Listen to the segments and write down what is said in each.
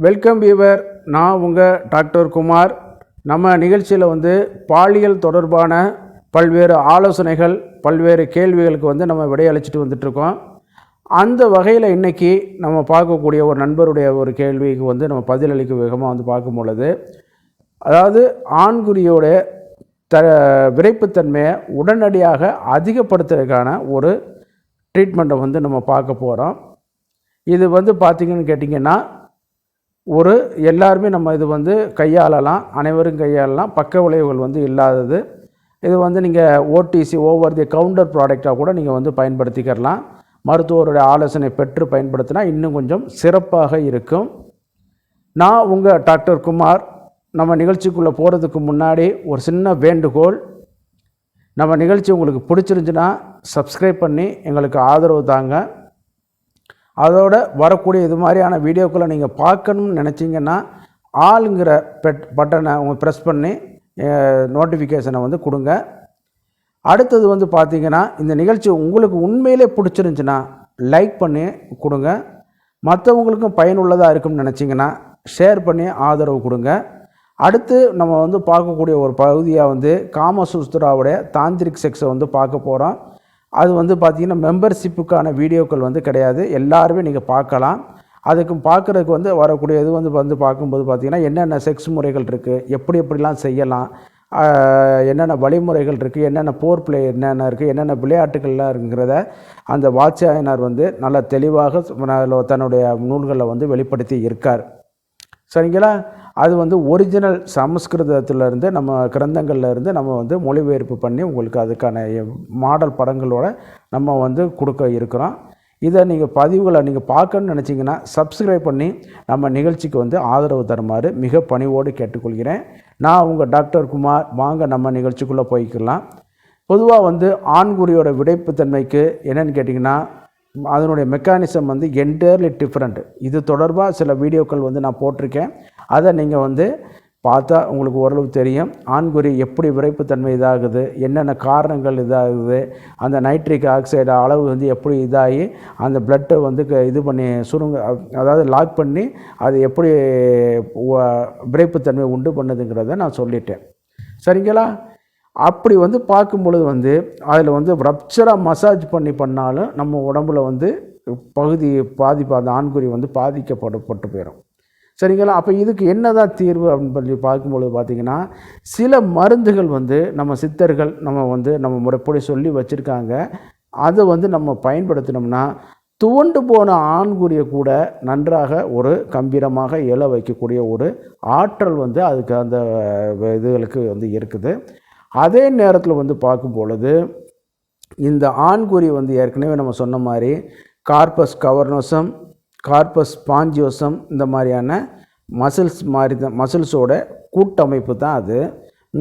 Welcome viewer. நான் உங்கள் doctor Kumar. நம்ம நிகழ்ச்சியில் பாலியல் தொடர்பான பல்வேறு ஆலோசனைகள், பல்வேறு கேள்விகளுக்கு நம்ம விடையளிச்சிட்டு வந்துட்டுருக்கோம். அந்த வகையில் இன்றைக்கி நம்ம பார்க்கக்கூடிய ஒரு நண்பருடைய ஒரு கேள்விக்கு நம்ம பதிலளிக்க வேகமாக பார்க்கும் பொழுது, அதாவது ஆண்குறியோட விரைப்புத்தன்மையை உடனடியாக அதிகப்படுத்துறதுக்கான ஒரு ட்ரீட்மெண்ட்டை நம்ம பார்க்க போகிறோம். இது பார்த்திங்கன்னு கேட்டிங்கன்னா எல்லாருமே நம்ம இது கையாளலாம், அனைவரும் கையாளலாம். பக்க விளைவுகள் இல்லாதது. இது நீங்கள் ஓடிசி ஓவர் தி கவுண்டர் ப்ராடக்டாக கூட நீங்கள் பயன்படுத்திக்கிறலாம். மருத்துவருடைய ஆலோசனை பெற்று பயன்படுத்தினா இன்னும் கொஞ்சம் சிறப்பாக இருக்கும். நான் உங்கள் டாக்டர் குமார். நம்ம நிகழ்ச்சிக்குள்ளே போகிறதுக்கு முன்னாடி ஒரு சின்ன வேண்டுகோள். நம்ம நிகழ்ச்சி உங்களுக்கு பிடிச்சிருந்துச்சுன்னா சப்ஸ்கிரைப் பண்ணி எங்களுக்கு ஆதரவு தாங்க. அதோட வரக்கூடிய இது மாதிரியான வீடியோக்களை நீங்கள் பார்க்கணும்னு நினச்சிங்கன்னா ஆளுங்கிற பட்டனை உங்கள் ப்ரெஸ் பண்ணி நோட்டிஃபிகேஷனை கொடுங்க. அடுத்தது பார்த்திங்கன்னா, இந்த நிகழ்ச்சி உங்களுக்கு உண்மையிலே பிடிச்சிருந்துச்சின்னா லைக் பண்ணி கொடுங்க. மற்றவங்களுக்கும் பயனுள்ளதாக இருக்கும்னு நினச்சிங்கன்னா ஷேர் பண்ணி ஆதரவு கொடுங்க. அடுத்து நம்ம பார்க்கக்கூடிய ஒரு பகுதியாக காமசூத்ராவுடைய தாந்திரிக் செக்ஸை பார்க்க போகிறோம். அது பார்த்திங்கன்னா மெம்பர்ஷிப்புக்கான வீடியோக்கள் கிடையாது, எல்லாருமே நீங்கள் பார்க்கலாம். அதுக்கு பார்க்குறதுக்கு வரக்கூடிய இது பார்க்கும்போது பார்த்திங்கன்னா என்னென்ன செக்ஸ் முறைகள் இருக்குது, எப்படிலாம் செய்யலாம், என்னென்ன வழிமுறைகள் இருக்குது, என்னென்ன போர் பிளே என்னென்ன இருக்குது, என்னென்ன விளையாட்டுகள்லாம் இருக்குங்கிறத அந்த வாட்சியாயனர் நல்ல தெளிவாக தன்னுடைய நூல்களில் வெளிப்படுத்தி இருக்கார். சரிங்களா? அது ஒரிஜினல் சமஸ்கிருதத்திலேருந்து நம்ம கிரந்தங்கள்லேருந்து நம்ம மொழிபெயர்ப்பு பண்ணி உங்களுக்கு அதுக்கான மாடல் படங்களோடு நம்ம கொடுக்க இருக்கிறோம். இதை நீங்கள் பதிவுகளை நீங்கள் பார்க்கணுன்னு நினச்சிங்கன்னா சப்ஸ்கிரைப் பண்ணி நம்ம நிகழ்ச்சிக்கு ஆதரவு தருமாறு மிக பணிவோடு கேட்டுக்கொள்கிறேன். நான் உங்கள் டாக்டர் குமார். வாங்க நம்ம நிகழ்ச்சிக்குள்ளே போய்க்கலாம். பொதுவாக ஆண்குறியோட விடைப்புத்தன்மைக்கு என்னென்னு கேட்டிங்கன்னா, அதனுடைய மெக்கானிசம் என்டையர்லி டிஃப்ரெண்ட். இது தொடர்பாக சில வீடியோக்கள் நான் போட்டிருக்கேன். அதை நீங்கள் பார்த்தா உங்களுக்கு ஓரளவு தெரியும். ஆண்குறி எப்படி விரைப்புத்தன்மை இதாகுது, என்னென்ன காரணங்கள் இதாகுது, அந்த நைட்ரிக் ஆக்சைடு அளவு எப்படி இதாகி அந்த பிளட்டை இது பண்ணி அதாவது லாக் பண்ணி அது எப்படி விரைப்புத்தன்மை உண்டு பண்ணுதுங்கிறத நான் சொல்லிட்டேன். சரிங்களா? அப்படி பார்க்கும் பொழுது அதில் ரப்சராக மசாஜ் பண்ணாலும் நம்ம உடம்புல பாதிப்பு அந்த ஆண்குறி பாதிக்கப்பட்டு போயிடும். சரிங்களா? அப்போ இதுக்கு என்ன தான் தீர்வு அப்படின்னு சொல்லி பார்க்கும்பொழுது பார்த்திங்கன்னா, சில மருந்துகள் நம்ம சித்தர்கள் நம்ம முறைப்படி சொல்லி வச்சுருக்காங்க. அதை நம்ம பயன்படுத்தினோம்னா துவண்டு போன ஆண்குறியை கூட நன்றாக ஒரு கம்பீரமாக எழ வைக்கக்கூடிய ஒரு ஆற்றல் அதுக்கு அந்த இதுகளுக்கு இருக்குது. அதே நேரத்தில் பார்க்கும் பொழுது இந்த ஆண்குறி ஏற்கனவே நம்ம சொன்ன மாதிரி கார்பஸ் கவர்னோசம், கார்பஸ் ஸ்பாஞ்சியோசம் இந்த மாதிரியான மசில்ஸோட கூட்டமைப்பு தான் அது.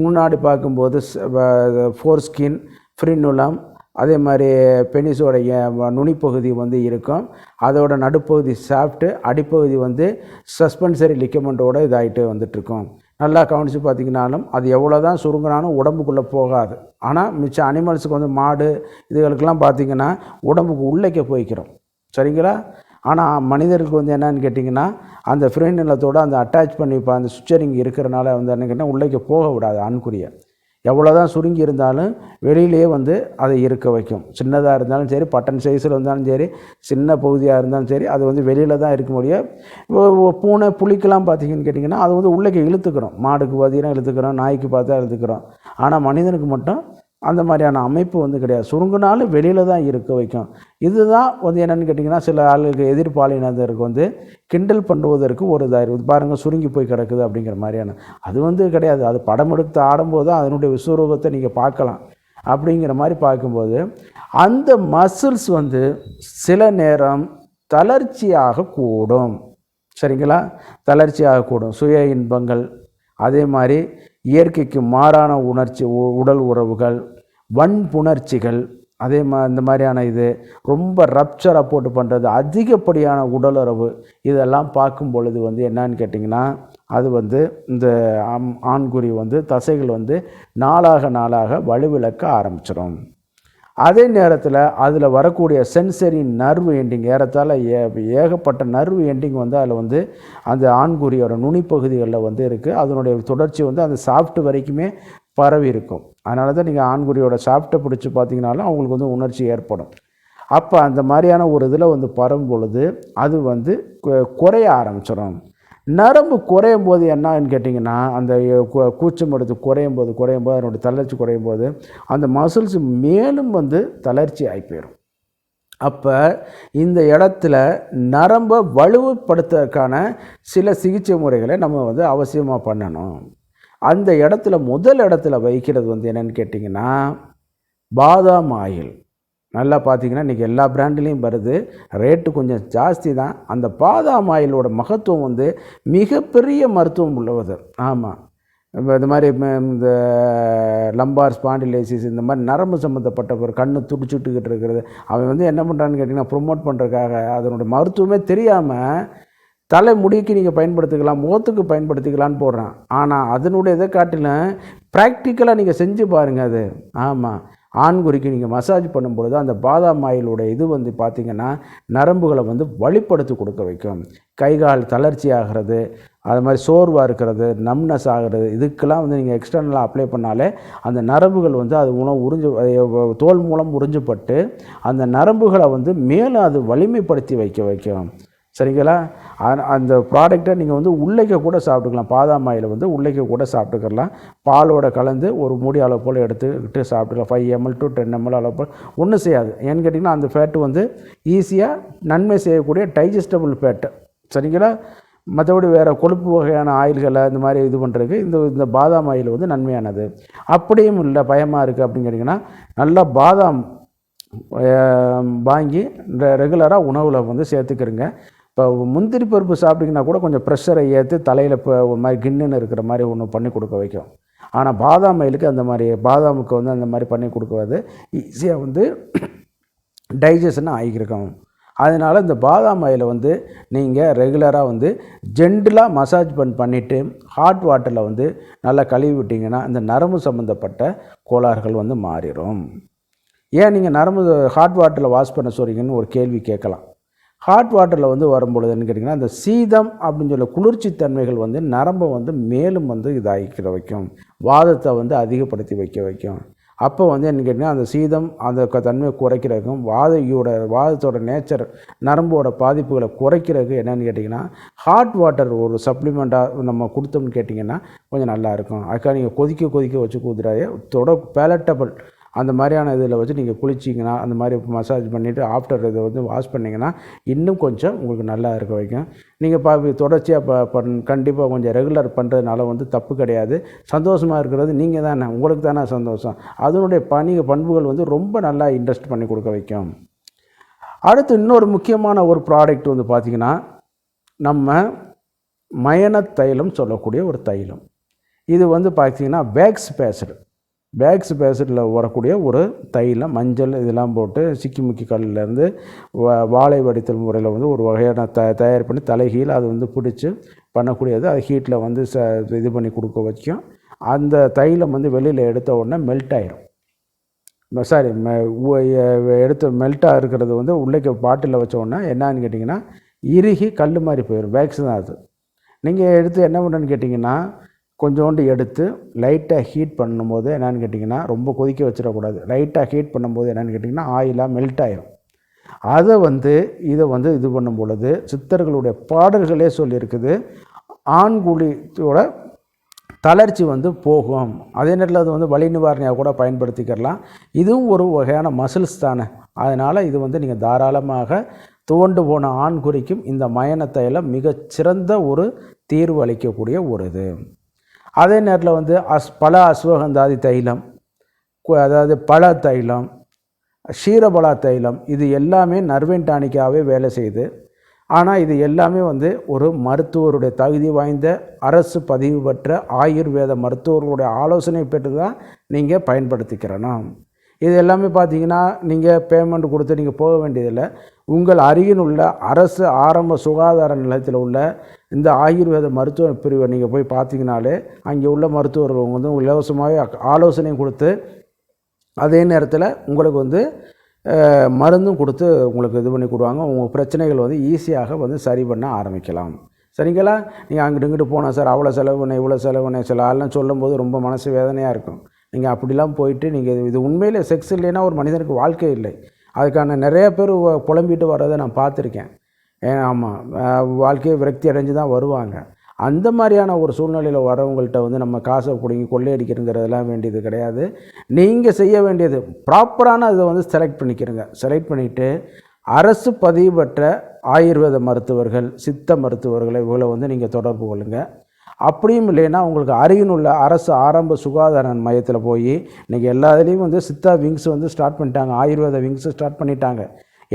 முன்னாடி பார்க்கும்போது ஃபோர்ஸ்கின், ஃப்ரினுலம், அதே மாதிரி பெனிஸோடைய நுனிப்பகுதி இருக்கும். அதோட நடுப்பகுதி சாஃப்ட்டு, அடிப்பகுதி சஸ்பென்சரி லிகமெண்ட்டோடு இதாகிட்டு வந்துட்டுருக்கும். நல்லா கவனித்து பார்த்திங்கனாலும் அது எவ்வளோ தான் சுருங்கினாலும் உடம்புக்குள்ளே போகாது. ஆனால் மிச்ச அனிமல்ஸுக்கு மாடு இதுகளுக்கெல்லாம் பார்த்திங்கன்னா உடம்புக்கு உள்ளேக்க போய்க்கிறோம். சரிங்களா? ஆனால் மனிதருக்கு என்னென்னு கேட்டிங்கன்னா, அந்த ஃப்ரீநிலத்தோடு அந்த அட்டாச் பண்ணி இப்போ அந்த சுச்சரிங் இருக்கிறனால என்னங்கன்னா உள்ளேக்க போக விடாது. ஆண்குறியை எவ்வளோ தான் சுருங்கி இருந்தாலும் வெளியிலேயே அதை இருக்க வைக்கும். சின்னதாக இருந்தாலும் சரி, பட்டன் சைஸில் இருந்தாலும் சரி, சின்ன பகுதியாக இருந்தாலும் சரி, அது வெளியில் தான் இருக்க முடியும். பூனை புலிக்கெல்லாம் பார்த்திங்கன்னு கேட்டிங்கன்னா அது உள்ளேக்க இழுத்துக்கிறோம். மாடுக்கு பார்த்திங்கன்னா இழுத்துக்கிறோம், நாய்க்கு பார்த்தா இழுத்துக்கிறோம். ஆனால் மனிதனுக்கு மட்டும் அந்த மாதிரியான அமைப்பு கிடையாது. சுருங்கினாலும் வெளியில் தான் இருக்க வைக்கும். இதுதான் என்னென்னு கேட்டிங்கன்னா, சில ஆளுக்கு எதிர்பாலினதற்கு கிண்டல் பண்ணுவதற்கு ஒரு இதாக இருக்குது. பாருங்கள் சுருங்கி போய் கிடக்குது அப்படிங்கிற மாதிரியான அது கிடையாது. அது படம் எடுத்து ஆடும்போது தான் அதனுடைய விஸ்வரூபத்தை நீங்கள் பார்க்கலாம். அப்படிங்கிற மாதிரி பார்க்கும்போது அந்த மசில்ஸ் சில நேரம் தளர்ச்சியாக கூடும். சரிங்களா? தளர்ச்சியாக கூடும். சுய இன்பங்கள், அதே மாதிரி இயற்கைக்கு மாறான உடல் உறவுகள், வன்புணர்ச்சிகள், அதே இந்த மாதிரியான இது ரொம்ப ரப்சராக போட்டு பண்ணுறது, அதிகப்படியான உடலுறவு, இதெல்லாம் பார்க்கும் பொழுது என்னன்னு கேட்டிங்கன்னா, அது இந்த ஆண்குறி தசைகள் நாளாக வலுவிழக்க ஆரம்பிச்சிடும். அதே நேரத்தில் அதில் வரக்கூடிய சென்சரி நர்வு எண்டிங் ஏறத்தாழ ஏகப்பட்ட நர்வு எண்டிங் வந்து அதில் வந்து அந்த ஆண்குறியோட நுனிப்பகுதிகளில் வந்து இருக்குது. அதனுடைய தொடர்ச்சி வந்து அந்த சாஃப்ட் வரைக்குமே பரவி இருக்கும். அதனால தான் நீங்கள் ஆண்குறியோட சாஃப்ட்டை பிடிச்சி பார்த்தீங்கனாலும் அவங்களுக்கு வந்து உணர்ச்சி ஏற்படும். அப்போ அந்த மாதிரியான ஒரு இதில் வந்து பரவும் பொழுது அது வந்து குறைய ஆரம்பிச்சிடும். நரம்பு குறையும் போது என்னன்னு கேட்டிங்கன்னா, அந்த கூச்சம் எடுத்து குறையும் போது அதனுடைய தளர்ச்சி குறையும் போது அந்த மசில்ஸ் மேலும் வந்து தளர்ச்சி ஆகி போயிடும். அப்போ இந்த இடத்துல நரம்பை வலுவுபடுத்துறதுக்கான சில சிகிச்சை முறைகளை நம்ம வந்து அவசியமாக பண்ணணும். அந்த இடத்துல முதல் இடத்துல வைக்கிறது வந்து என்னென்னு கேட்டிங்கன்னா, பாதாம் ஆயில். நல்லா பார்த்தீங்கன்னா இன்றைக்கி எல்லா பிராண்ட்லேயும் வருது, ரேட்டு கொஞ்சம் ஜாஸ்தி தான். அந்த பாதாம் ஆயிலோட மகத்துவம் வந்து மிகப்பெரிய மருத்துவம் உள்ளது. ஆமாம், இப்போ இந்த மாதிரி இந்த லம்பார் ஸ்பாண்டிலைசிஸ் இந்த மாதிரி நரம்பு சம்மந்தப்பட்ட ஒரு கண்ணு துடிச்சுட்டுக்கிட்டு இருக்கிறது, அவன் வந்து என்ன பண்ணுறான்னு கேட்டிங்கன்னா ப்ரொமோட் பண்ணுறதுக்காக அதனுடைய மருத்துவமே தெரியாமல் தலை முடிக்கு நீங்கள் பயன்படுத்திக்கலாம், முகத்துக்கு பயன்படுத்திக்கலான்னு போடுறான். ஆனால் அதனுடைய இதை காட்டிலும் ப்ராக்டிக்கலாக நீங்கள் செஞ்சு பாருங்கள். அது ஆமாம், ஆண்குறிக்கு நீங்கள் மசாஜ் பண்ணும்பொழுது அந்த பாதாம் ஆயிலோட இது வந்து பார்த்திங்கன்னா நரம்புகளை வந்து வலிப்படுத்தி கொடுக்க வைக்கும். கை கால் தளர்ச்சி ஆகிறது, அது மாதிரி சோர்வாக இருக்கிறது, நம்னஸ் ஆகிறது, இதுக்கெல்லாம் வந்து நீங்கள் எக்ஸ்டர்னலாக அப்ளை பண்ணாலே அந்த நரம்புகள் வந்து அது உணவு தோல் மூலம் உறிஞ்சப்பட்டு அந்த நரம்புகளை வந்து மேலும் அது வலிமைப்படுத்தி வைக்கும். சரிங்களா? அந்த ப்ராடக்டை நீங்கள் வந்து உள்ளைக்க கூட சாப்பிட்டுக்கலாம். பாதாம் ஆயிலை வந்து உள்ளைக்க கூட சாப்பிட்டுக்கலாம். பாலோட கலந்து ஒரு மூடி அளவு போல் எடுத்துக்கிட்டு சாப்பிட்டுக்கலாம். 5 ml to 10 ml அளவு போல் ஒன்றும் செய்யாது. ஏன்னு கேட்டிங்கன்னா அந்த ஃபேட்டு வந்து ஈஸியாக நன்மை செய்யக்கூடிய டைஜஸ்டபிள் ஃபேட்டு. சரிங்களா? மற்றபடி வேறு கொழுப்பு வகையான ஆயில்களை இந்த மாதிரி இது பண்ணுறதுக்கு இந்த பாதாம் ஆயில் வந்து நன்மையானது. அப்படியும் இல்லை, பயமாக இருக்குது அப்படின்னு கேட்டிங்கன்னா நல்லா பாதாம் வாங்கி ரெகுலராக உணவில் வந்து சேர்த்துக்கிறங்க. இப்போ முந்திரி பருப்பு சாப்பிட்டிங்கன்னா கூட கொஞ்சம் ப்ரெஷரை ஏற்றி தலையில் இப்போ ஒரு மாதிரி கின்னுன்னு இருக்கிற மாதிரி ஒன்று பண்ணி கொடுக்க வைக்கும். ஆனால் பாதாம் ஆயிலுக்கு அந்த மாதிரி பாதாமுக்கு வந்து அந்த மாதிரி பண்ணி கொடுக்குறது ஈஸியாக வந்து டைஜஷன் ஆகியிருக்கும். அதனால் இந்த பாதாம் ஆயிலை வந்து நீங்கள் ரெகுலராக வந்து ஜென்டிலாக மசாஜ் பண்ணிவிட்டு ஹாட் வாட்டரில் வந்து நல்லா கழுவி விட்டிங்கன்னா இந்த நரம்பு சம்மந்தப்பட்ட கோளாறுகள் வந்து மாறிடும். ஏன் நீங்கள் நரம்பு ஹாட் வாட்டரில் வாஷ் பண்ண சொல்கிறீங்கன்னு ஒரு கேள்வி கேட்கலாம். ஹாட் வாட்டரில் வந்து வரும்பொழுதுன்னு கேட்டிங்கன்னா அந்த சீதம் அப்படின்னு சொல்ல குளிர்ச்சி தன்மைகள் வந்து நரம்பை வந்து மேலும் வந்து இதாகிக்கிற வைக்கும், வாதத்தை வந்து அதிகப்படுத்தி வைக்கும். அப்போ வந்து என்ன கேட்டிங்கன்னா அந்த சீதம் அந்த தன்மையை குறைக்கிறதுக்கும் வாதத்தோட நேச்சர் நரம்போட பாதிப்புகளை குறைக்கிறதுக்கு என்னென்னு கேட்டிங்கன்னா ஹாட் வாட்டர் ஒரு சப்ளிமெண்ட்டாக நம்ம கொடுத்தோம்னு கேட்டிங்கன்னா கொஞ்சம் நல்லாயிருக்கும். அதுக்காக நீங்கள் கொதிக்க வச்சு கொடுத்துறாரு பேலட்டபிள் அந்த மாதிரியான இதில் வச்சு நீங்கள் குளிச்சிங்கன்னா அந்த மாதிரி மசாஜ் பண்ணிவிட்டு ஆஃப்டர் இதை வந்து வாஷ் பண்ணிங்கன்னா இன்னும் கொஞ்சம் உங்களுக்கு நல்லா இருக்க வைக்கும். நீங்கள் தொடர்ச்சியாக கண்டிப்பாக கொஞ்சம் ரெகுலர் பண்ணுறதுனால வந்து தப்பு கிடையாது. சந்தோஷமாக இருக்கிறது நீங்கள் தானே, உங்களுக்கு தானே சந்தோஷம். அதனுடைய பண்புகள் வந்து ரொம்ப நல்லா இன்ட்ரெஸ்ட் பண்ணி கொடுக்க வைக்கும். அடுத்து இன்னொரு முக்கியமான ஒரு ப்ராடக்ட் வந்து பார்த்திங்கன்னா நம்ம மயன தைலம் சொல்லக்கூடிய ஒரு தைலம். இது வந்து பார்த்திங்கன்னா வேக்ஸ் பேசிடில் வரக்கூடிய ஒரு தைலம், மஞ்சள் இதெல்லாம் போட்டு சிக்கிமுக்கி கல்லிலேருந்து வாழை வடித்தல் முறையில் வந்து ஒரு வகையான தயார் பண்ணி தலைகீழ் அது வந்து பிடிச்சி பண்ணக்கூடியது. அது ஹீட்டில் வந்து இது பண்ணி கொடுக்க வைக்கும். அந்த தைலம் வந்து வெளியில் எடுத்த உடனே மெல்ட் ஆகிடும். எடுத்து மெல்ட்டாக இருக்கிறது வந்து உள்ளே பாட்டிலில் வச்ச உடனே என்னான்னு கேட்டிங்கன்னா இறுகி கல் மாதிரி போயிடும். வேக்ஸ் தான் அது. நீங்கள் எடுத்து என்ன பண்ணுன்னு கேட்டிங்கன்னா கொஞ்சோண்டு எடுத்து லைட்டாக ஹீட் பண்ணும்போது என்னென்னு கேட்டிங்கன்னா ரொம்ப கொதிக்க வச்சிடக்கூடாது. லைட்டாக ஹீட் பண்ணும்போது என்னென்னு கேட்டிங்கன்னா ஆயிலாக மெல்ட் ஆகிடும். அதை வந்து இது பண்ணும் பொழுது சித்தர்களுடைய பாடல்களே சொல்லியிருக்குது, ஆண்குழியோட தளர்ச்சி வந்து போகும். அதே நேரத்தில் அது வந்து வலி நிவாரணியாக கூட பயன்படுத்திக்கலாம். இதுவும் ஒரு வகையான மசில்ஸ் தானே. அதனால் இது வந்து நீங்கள் தாராளமாக துவண்டு போன ஆண்குறிக்கும் இந்த மயன தைலம் மிகச்சிறந்த ஒரு தீர்வு அளிக்கக்கூடிய ஒரு இது. அதே நேரத்தில் வந்து பல அஸ்வகந்தாதி தைலம், அதாவது பழ தைலம், ஷீரபலா தைலம், இது எல்லாமே நர்வேன் டானிக்காகவே வேலை செய்யுது. ஆனால் இது எல்லாமே வந்து ஒரு மருத்துவருடைய தகுதி வாய்ந்த அரசு பதிவு பெற்ற ஆயுர்வேத மருத்துவர்களுடைய ஆலோசனை பெற்று தான் நீங்கள் பயன்படுத்திக்கிறணும். இது எல்லாமே பார்த்தீங்கன்னா நீங்கள் பேமெண்ட் கொடுத்து நீங்கள் போக வேண்டியதில்லை. உங்கள் அருகில் உள்ள அரசு ஆரம்ப சுகாதார நிலையத்தில் உள்ள இந்த ஆயுர்வேத மருத்துவ பிரிவை நீங்கள் போய் பார்த்தீங்கனாலே அங்கே உள்ள மருத்துவர்கள் வந்து இலவசமாகவே ஆலோசனை கொடுத்து அதே நேரத்தில் உங்களுக்கு வந்து மருந்தும் கொடுத்து உங்களுக்கு இது பண்ணி கொடுவாங்க. உங்கள் பிரச்சனைகள் வந்து ஈஸியாக வந்து சரி பண்ண ஆரம்பிக்கலாம். சரிங்களா? நீங்கள் அங்கிட்டு இங்கிட்டு போனால் சார் அவ்வளோ செலவு பண்ணேன் இவ்வளோ செலவு பண்ணேன் சில ஆள்லாம் சொல்லும்போது ரொம்ப மனசு வேதனையாக இருக்கும். நீங்கள் அப்படிலாம் போயிட்டு நீங்கள் இது உண்மையிலே செக்ஸ் இல்லைன்னா ஒரு மனிதனுக்கு வாழ்க்கை இல்லை. அதுக்கான நிறைய பேர் புலம்பிட்டு வர்றதை நான் பார்த்துருக்கேன். ஆமாம், வாழ்க்கையை விரக்தி அடைஞ்சு தான் வருவாங்க. அந்த மாதிரியான ஒரு சூழ்நிலையில் வரவங்கள்ட்ட வந்து நம்ம காசை பிடிங்கி கொள்ளையடிக்கிறங்கிறதெல்லாம் வேண்டியது கிடையாது. நீங்கள் செய்ய வேண்டியது ப்ராப்பரான அதை வந்து செலக்ட் பண்ணிக்கிறங்க. செலக்ட் பண்ணிவிட்டு அரசு பதிவு பெற்ற ஆயுர்வேத மருத்துவர்கள், சித்த மருத்துவர்களை இவங்களை வந்து நீங்கள் தொடர்பு கொள்ளுங்கள். அப்படியும் இல்லைன்னா உங்களுக்கு அருகில் உள்ள அரசு ஆரம்ப சுகாதார மையத்தில் போய் இன்றைக்கி எல்லா இதுலேயும் வந்து சித்தா விங்ஸ் வந்து ஸ்டார்ட் பண்ணிட்டாங்க, ஆயுர்வேத விங்ஸு ஸ்டார்ட் பண்ணிட்டாங்க.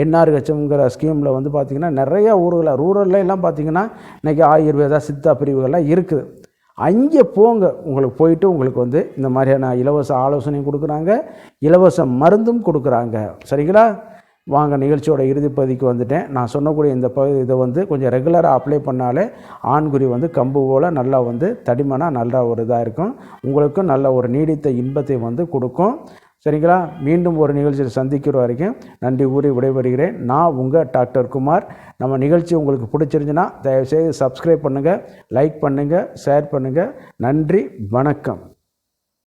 என்ஆர்ஹெச்எம்ங்கிற ஸ்கீமில் வந்து பார்த்திங்கன்னா நிறையா ஊர்களில் ரூரல்லாம் பார்த்திங்கன்னா இன்றைக்கி ஆயுர்வேதா சித்தா பிரிவுகள்லாம் இருக்குது. அங்கே போங்க. உங்களுக்கு போயிட்டு உங்களுக்கு வந்து இந்த மாதிரியான இலவச ஆலோசனையும் கொடுக்குறாங்க, இலவச மருந்தும் கொடுக்குறாங்க. சரிங்களா? வாங்க, நிகழ்ச்சியோட இறுதிப்பகுதிக்கு வந்துட்டேன். நான் சொன்னக்கூடிய இந்த இதை வந்து கொஞ்சம் ரெகுலராக அப்ளை பண்ணாலே ஆண்குறி வந்து கம்பு போல் நல்லா வந்து தடிமனாக நல்லா ஒரு இதாக இருக்கும். உங்களுக்கும் நல்ல ஒரு நீடித்த இன்பத்தை வந்து கொடுக்கும். சரிங்களா? மீண்டும் ஒரு நிகழ்ச்சியில் சந்திக்கிற வரைக்கும் நன்றி கூறி விடைபெறுகிறேன். நான் உங்கள் டாக்டர் குமார். நம்ம நிகழ்ச்சி உங்களுக்கு பிடிச்சிருந்துச்சுன்னா தயவுசெய்து சப்ஸ்கிரைப் பண்ணுங்கள், லைக் பண்ணுங்கள், ஷேர் பண்ணுங்கள். நன்றி, வணக்கம்.